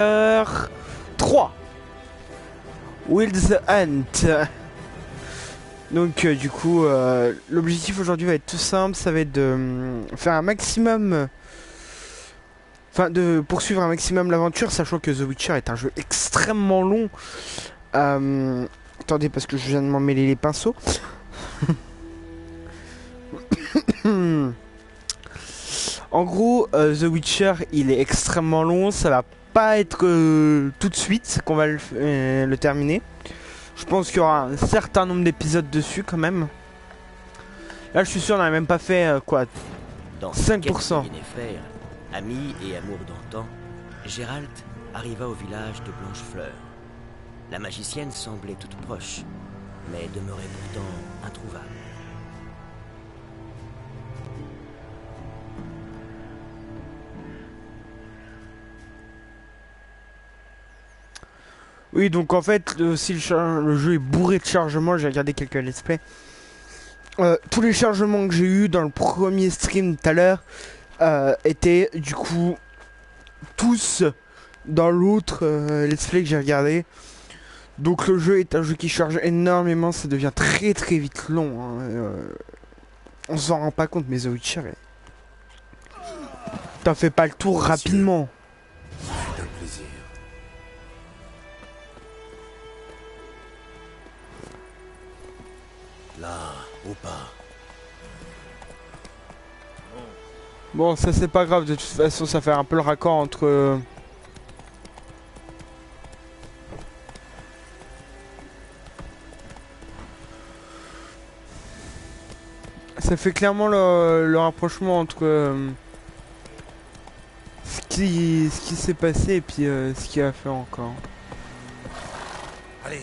3 Will the Hunt. Donc du coup l'objectif aujourd'hui va être tout simple, ça va être de faire un maximum, enfin de poursuivre un maximum l'aventure, sachant que The Witcher est un jeu extrêmement long. Attendez parce que je viens de m'en mêler les pinceaux. En gros The Witcher il est extrêmement long, ça va pas être tout de suite qu'on va le terminer. Je pense qu'il y aura un certain nombre d'épisodes dessus quand même. Là je suis sûr on n'a même pas fait quoi, Dans 5%. Yennefer, ami et amour d'antan, Geralt arriva au village de Blanchefleur. La magicienne semblait toute proche, mais demeurait pourtant introuvable. Oui, donc en fait, si le jeu est bourré de chargements, j'ai regardé quelques let's play. Tous les chargements que j'ai eu dans le premier stream tout à l'heure étaient du coup tous dans l'autre let's play que j'ai regardé. Donc le jeu est un jeu qui charge énormément, ça devient très très vite long. Hein, on s'en rend pas compte, mais The Witcher, t'en fais pas le tour rapidement. C'est un plaisir. Là, au pas. Bon, ça c'est pas grave, de toute façon ça fait un peu le raccord entre... Ça fait clairement le rapprochement entre ce qui s'est passé et puis ce qu'il a fait encore. Allez,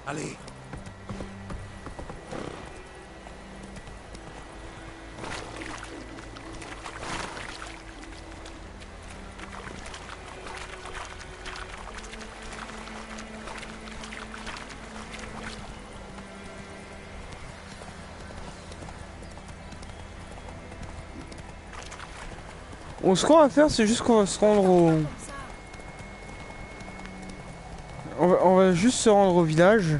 allez. Ce qu'on va faire, c'est juste qu'on va se rendre au... On va juste se rendre au village.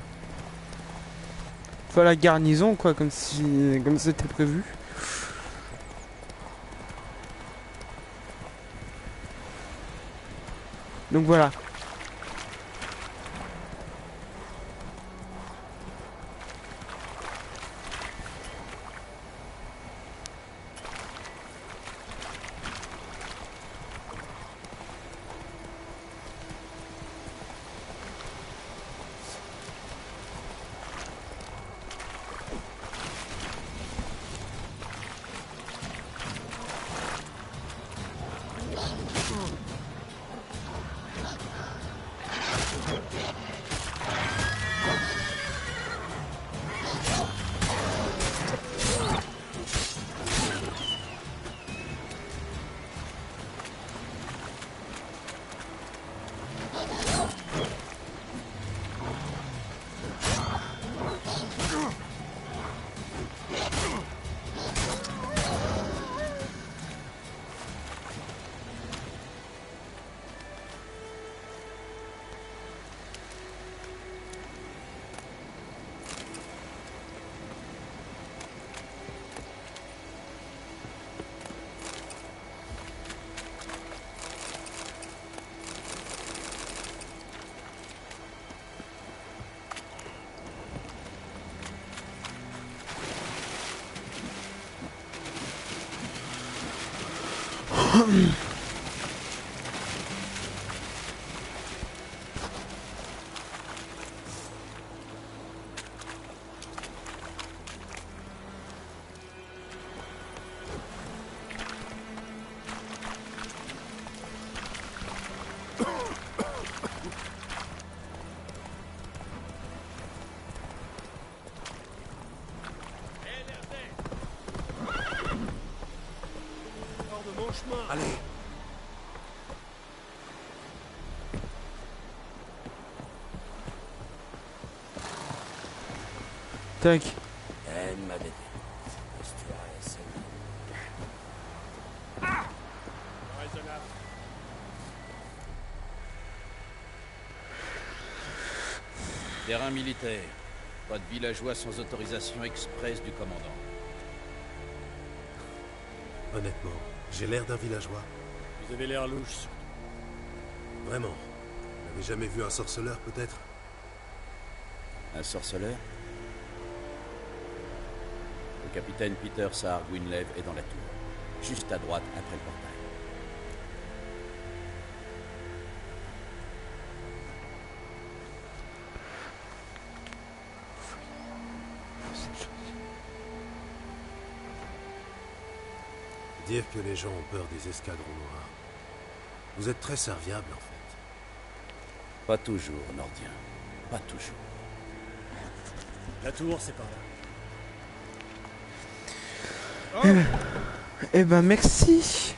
Enfin, la garnison, quoi, comme c'était prévu. Donc voilà. Allez. Tac. Terrain militaire. Pas de villageois sans autorisation express du commandant. Honnêtement, j'ai l'air d'un villageois. Vous avez l'air louche. Vraiment. Vous n'avez jamais vu un sorceleur, peut-être? Un sorceleur? Le capitaine Peter Saar Gwynleve est dans la tour. Juste à droite, après le portail. Dire que les gens ont peur des escadrons noirs. Vous êtes très serviable, en fait. Pas toujours, Nordien. Pas toujours. La tour, c'est par là. Eh ben merci.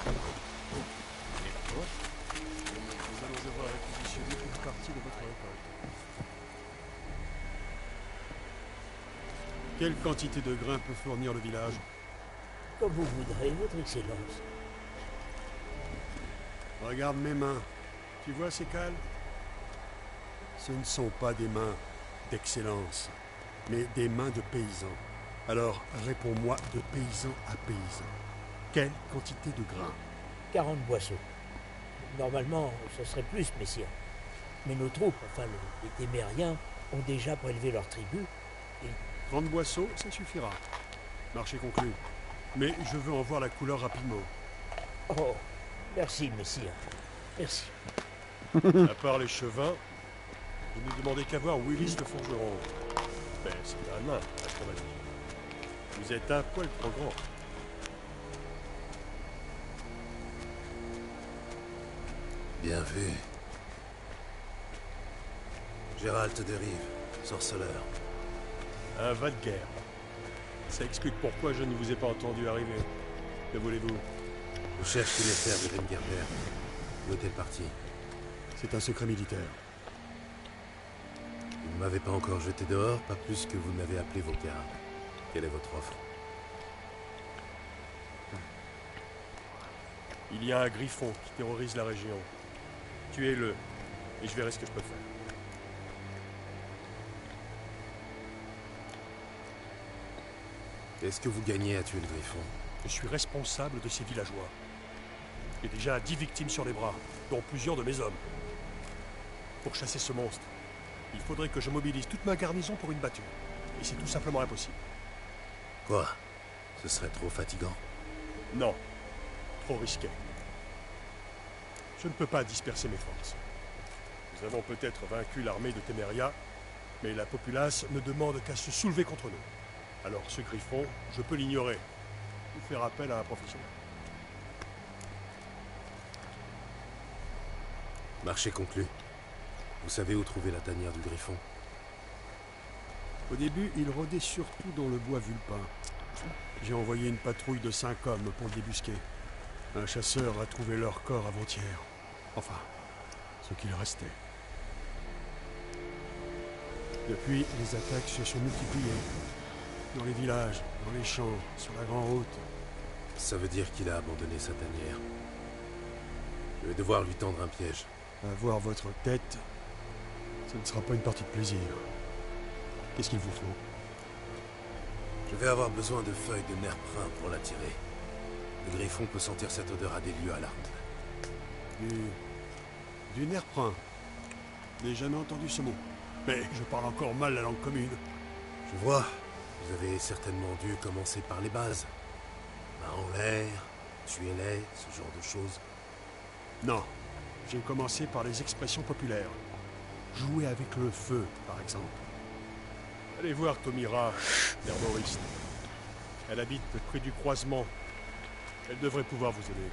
Nous allons devoir réquisitionner une partie de votre récolte. Quelle quantité de grains peut fournir le village? Comme vous voudrez, votre excellence. Regarde mes mains. Tu vois ces cales? Ce ne sont pas des mains d'excellence, mais des mains de paysans. Alors, réponds-moi de paysan à paysan. Quelle quantité de grains? 40 boisseaux. Normalement, ce serait plus, messire. Mais nos troupes, enfin les Témériens, ont déjà prélevé leur tribu. 30 boisseaux, ça suffira. Marché conclu. Mais je veux en voir la couleur rapidement. Oh, merci, messire. Merci. À part les chevins, vous ne demandez qu'à voir Willis le forgeron. Ben, c'est un nain, à ce qu'on m'a dit. Vous êtes un poil trop grand. Bien vu. Gérald de Rive, sorceleur. Un va de guerre. Ça explique pourquoi je ne vous ai pas entendu arriver. Que voulez-vous? Je cherche les terres de Rengerberg. Où est-elle partie? C'est un secret militaire. Vous ne m'avez pas encore jeté dehors, pas plus que vous n'avez appelé vos gardes. Quelle est votre offre? Il y a un griffon qui terrorise la région. Tuez-le, et je verrai ce que je peux faire. Qu'est-ce que vous gagnez à tuer le griffon? Je suis responsable de ces villageois. J'ai déjà 10 victimes sur les bras, dont plusieurs de mes hommes. Pour chasser ce monstre, il faudrait que je mobilise toute ma garnison pour une battue. Et c'est tout simplement impossible. Quoi? Ce serait trop fatigant? Non. Trop risqué. Je ne peux pas disperser mes forces. Nous avons peut-être vaincu l'armée de Téméria, mais la populace ne demande qu'à se soulever contre nous. Alors ce griffon, je peux l'ignorer. Ou faire appel à un professionnel. Marché conclu. Vous savez où trouver la tanière du griffon? Au début, il rôdait surtout dans le bois vulpin. J'ai envoyé une patrouille de 5 hommes pour le débusquer. Un chasseur a trouvé leur corps avant-hier. Enfin, ce qu'il restait. Depuis, les attaques se sont multipliées. Dans les villages, dans les champs, sur la grande route. Ça veut dire qu'il a abandonné sa tanière. Je vais devoir lui tendre un piège. Avoir votre tête, ce ne sera pas une partie de plaisir. Qu'est-ce qu'il vous faut? Je vais avoir besoin de feuilles de nerf brun pour l'attirer. Le griffon peut sentir cette odeur à des lieues à la ronde. Du nerf brun. J'ai jamais entendu ce mot. Mais je parle encore mal la langue commune. Je vois. Vous avez certainement dû commencer par les bases. Main en l'air, tuez-les, ce genre de choses. Non. J'ai commencé par les expressions populaires. Jouer avec le feu, par exemple. Allez voir Tomira, l'herboriste. Elle habite près du croisement. Elle devrait pouvoir vous aider.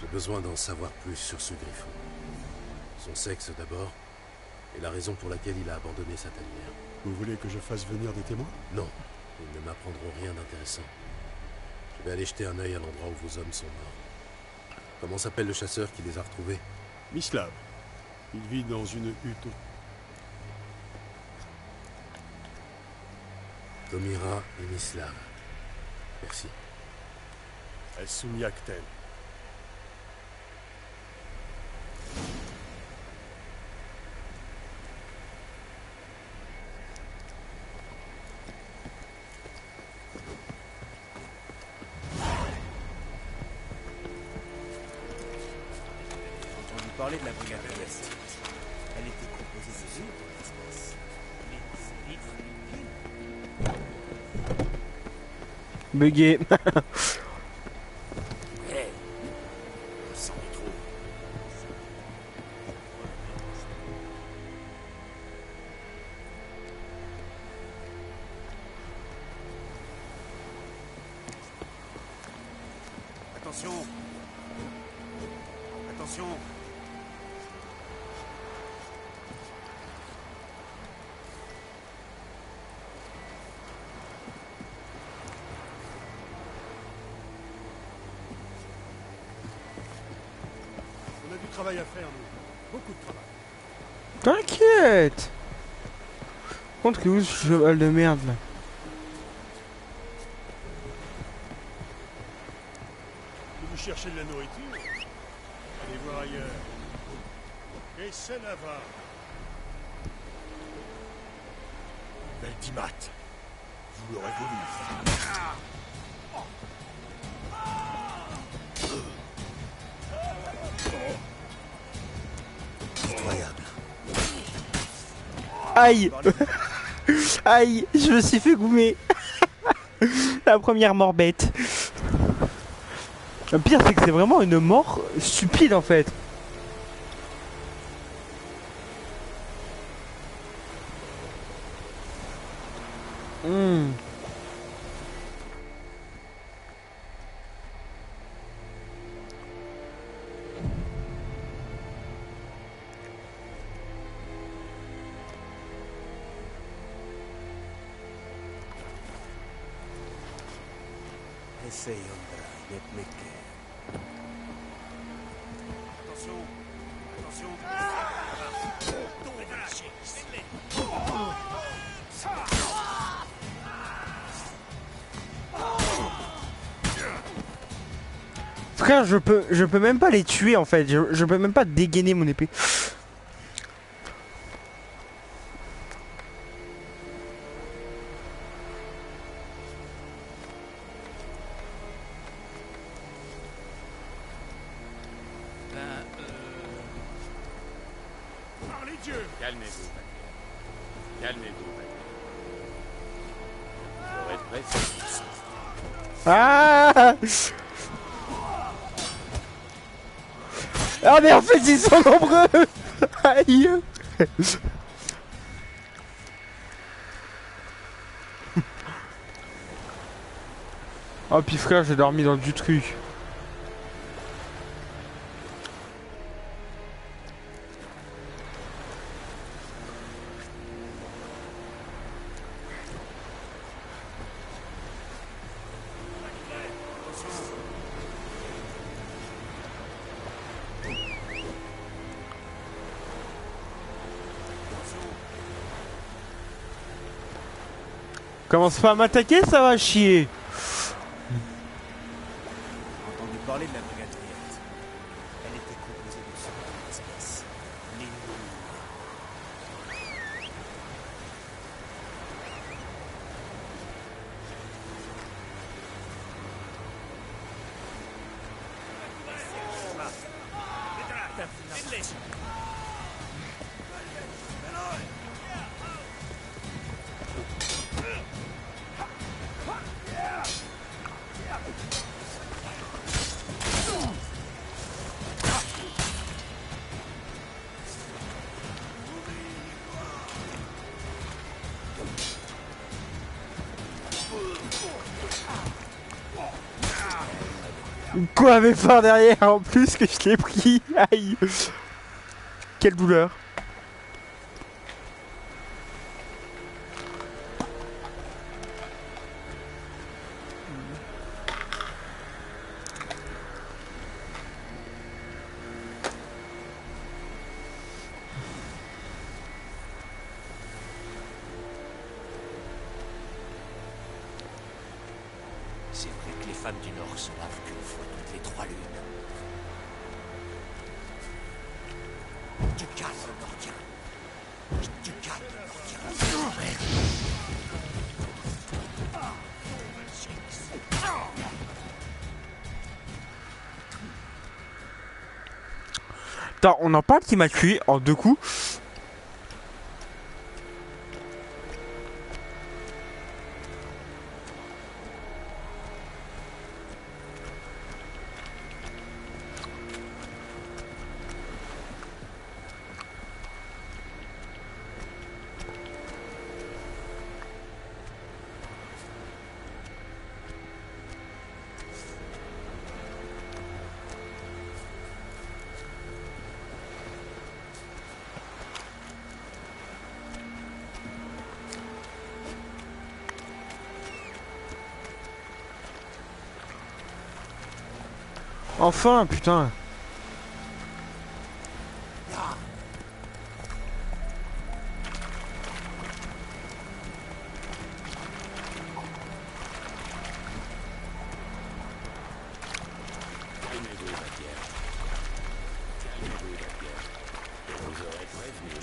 J'ai besoin d'en savoir plus sur ce griffon. Son sexe d'abord, et la raison pour laquelle il a abandonné sa tanière. Vous voulez que je fasse venir des témoins? Non, ils ne m'apprendront rien d'intéressant. Je vais aller jeter un œil à l'endroit où vos hommes sont morts. Comment s'appelle le chasseur qui les a retrouvés? Mislav. Il vit dans une hutte. Tomira et Mislav. Merci. Souniakten. parler de la brigade de l'Ouest. Elle était composée de autres espèces. Bugué. Hey, c'en est trop. Attention. Attention. On a du travail à faire, nous. Beaucoup de travail. T'inquiète. Contre qui est où ce cheval de merde là? Si vous cherchez de la nourriture, allez voir ailleurs. Et c'est là-bas. Veldimat, vous l'aurez voulu. Incroyable. Aïe. Aïe, je me suis fait goumer. La première mort bête. Le pire c'est que c'est vraiment une mort stupide en fait. Essaye, Ondra, Yetmeke. Attention. Attention. Tombez de lâcher. Frère, je peux même pas les tuer en fait. Je peux même pas dégainer mon épée. Par les dieux! Calmez-vous, Valérie. Calmez-vous, Valérie. Vous aurez pressé. Ah. Ah mais en fait ils sont nombreux. Aïe. Oh puis frère j'ai dormi dans du truc. Commence pas à m'attaquer, ça va chier. Entendu parler de la brigade de l'Ouest. Elle était composée de autres espèces. Les Quoi avait faim derrière en plus que je l'ai pris. Aïe. Quelle douleur. C'est vrai que les femmes du Nord se lavent qu'une fois toutes les 3 lunes. Du calme, Nordien. Du calme, Nordien. Attends, on en parle qui m'a tué en 2 coups. Enfin, putain. Calmez-vous, Batière. Calmez-vous, Batière. Je vous aurais prévenu.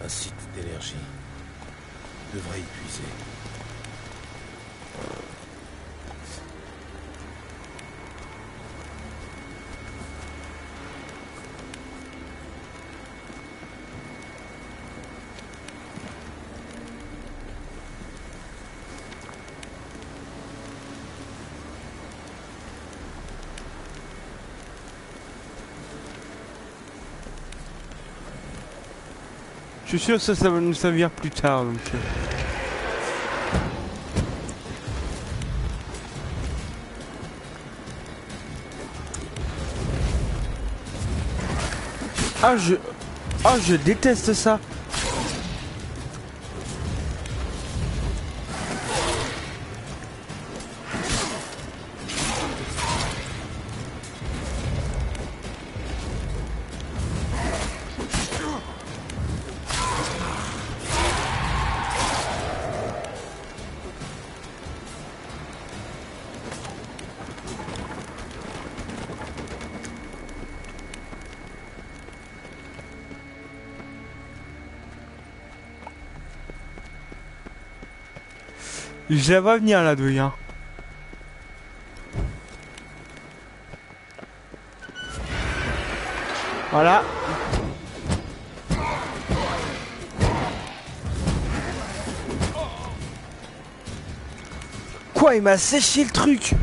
Un site d'énergie. Devrait épuiser. Je suis sûr que ça va nous servir plus tard, donc. Je déteste ça. Je la vois venir la douille, hein. Voilà. Quoi, il m'a séché le truc?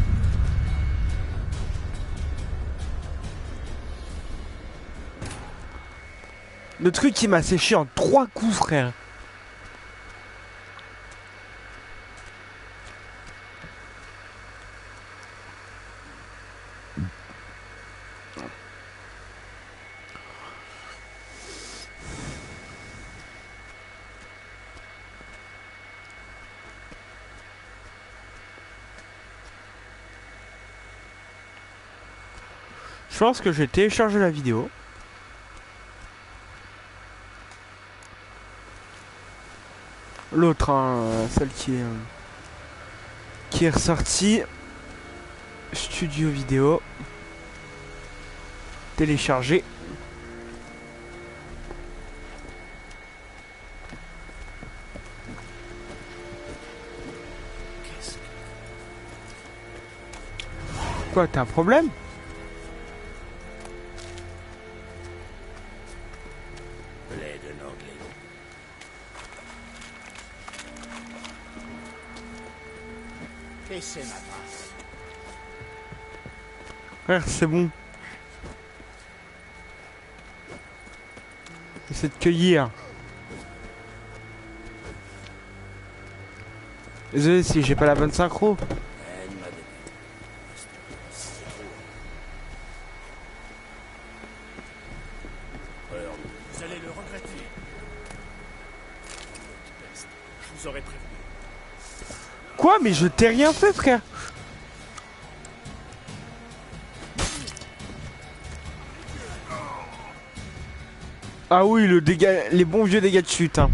Le truc il m'a séché en 3 coups, frère. Je pense que je vais télécharger la vidéo. L'autre, hein, celle qui est ressortie. Studio vidéo. Télécharger. Quoi, t'as un problème? Plaide en anglais. Baissez ma face. Frère, c'est bon. Essaie de cueillir. Désolé si j'ai pas la bonne synchro. Elle m'a donné. Vous allez le regretter. Peste. Je vous aurais prévenu. Quoi? Mais je t'ai rien fait, frère. Ah oui, le dégât, les bons vieux dégâts de chute. Hein.